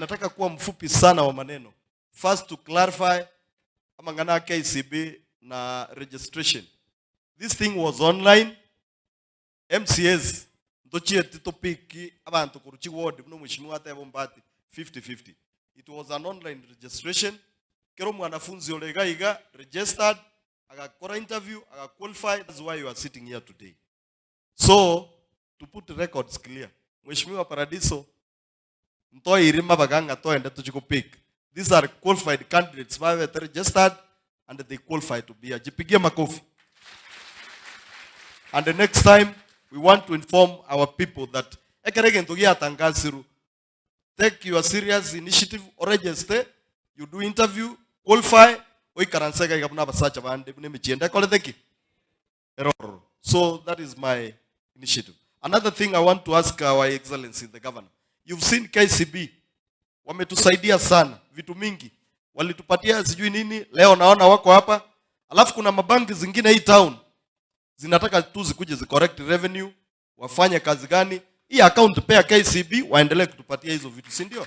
nataka kuwa mfupi sana wa maneno. First to clarify amangana KCB na registration. This thing was online. MCS ndochie titopiki abantu kuruchi ward no mheshimiwa Tebo Mbati 50-50. It was an online registration. Kero mwanafunzi olegaiga registered, agakora interview, agaqualified. That's why you are sitting here today. So to put the records clear, Mheshimiwa Paradiso mtoi irima baganga toende tuchikupik. These are qualified candidates who are registered and they qualify to be a jipigie makofi. And the next time we want to inform our people that ekerege ntogia tangaziru, take your serious initiative or register, you do interview, qualify, oikaransega ikabuna basacha bande bune michienda kole theki error. So that is my initiative. Another thing I want to ask our excellency the governor, you've seen KCB wametusaidia sana vitu mingi, walitupatia sijui nini, leo naona wako hapa. Alafu kuna mabanki zingine hii town zinataka tu zikuje correct revenue, wafanye kazi gani? Hii account pay KCB waendelee kutupatia hizo vitu, si ndio?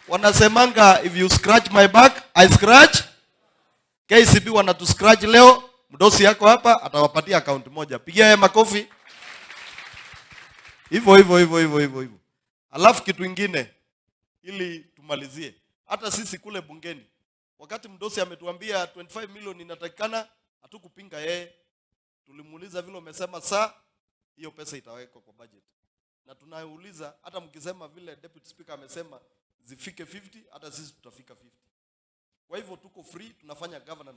Wanasemanga if you scratch my back I scratch. KCB wanatu scratch leo, mdosi yako hapa atawapatia account moja. Pigia yeye makofi. Hivyo. Alafu kitu kingine ili tumalizie. Hata sisi kule bungeni wakati mdosi ametuambia 25 million inatakikana, hatukupinga yeye. Tulimuuliza vile umesema saa hiyo pesa itawekwa kwa budget. Na tunauliza hata mkisema vile deputy speaker amesema zifike 50, hata sisi tutafika 50. Kwa hivyo tuko free, tunafanya governor.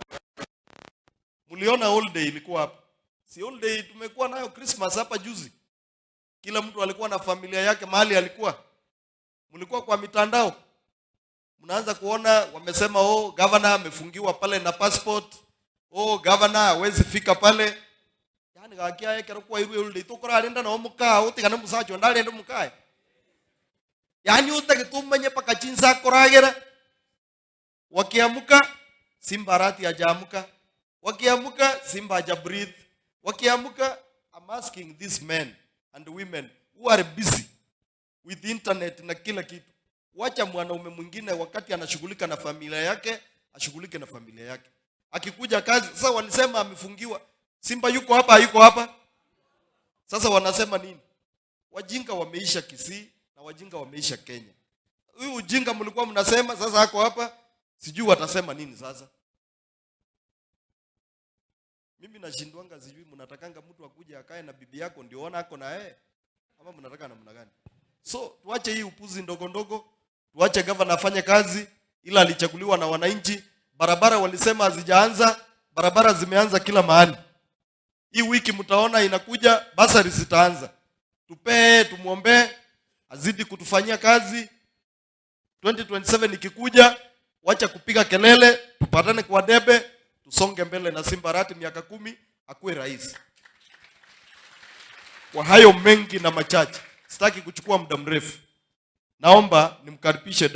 Muliona holiday ilikuwa hapa. Si holiday tumekuwa nayo Christmas hapa juzi. Kila mtu alikuwa na familia yake mahali alikuwa. Mlikuwa kwa mitandao. Mnaanza kuona wamesema governor amefungiwa pale na passport. Governor hawezi fika pale. Yani gakia yake kwa iru holiday tukora alenda na omuka utikana musacho ndale ndo mukae. Yani utakitumanye paka chinsa koragera. Wakiamuka Simba Arati hajaamka. Wakiamuka Simba haja breathe. Wakiamuka, I'm asking these men and women who are busy with the internet na kila kitu, wacha mwanaume mwingine wakati anashughulika na familia yake ashughulike na familia yake. Akikuja kazi sasa wanasema amefungiwa. Simba yuko hapa, hayuko hapa. Sasa wanasema nini? Wajinga wameisha Kisii na wajinga wameisha Kenya. Huyu ujinga mlikuwa mnasema sasa hako hapa, sijui watasema nini sasa. Mimi nashindwanga sijui mnatakanga mtu akuje akae na bibi yako ndio ona ako na yeye ama mnataka namna gani? So tuache hii upuzi ndogo ndogo, tuache governor afanye kazi, ila alichaguliwa na wananchi. Barabara walisema hazijaanza, barabara zimeanza kila mahali. Hii wiki mtaona inakuja basari zitaanza. Tupee, tumuombe azidi kutufanyia kazi. 2027 ikikuja, wacha kupiga kelele, tupatane kwa debe, tusonge mbele na Simba Arati miaka 10 akuwe rais. Kwa hayo mengi na machache, sitaki kuchukua muda mrefu. Naomba nimkaribishe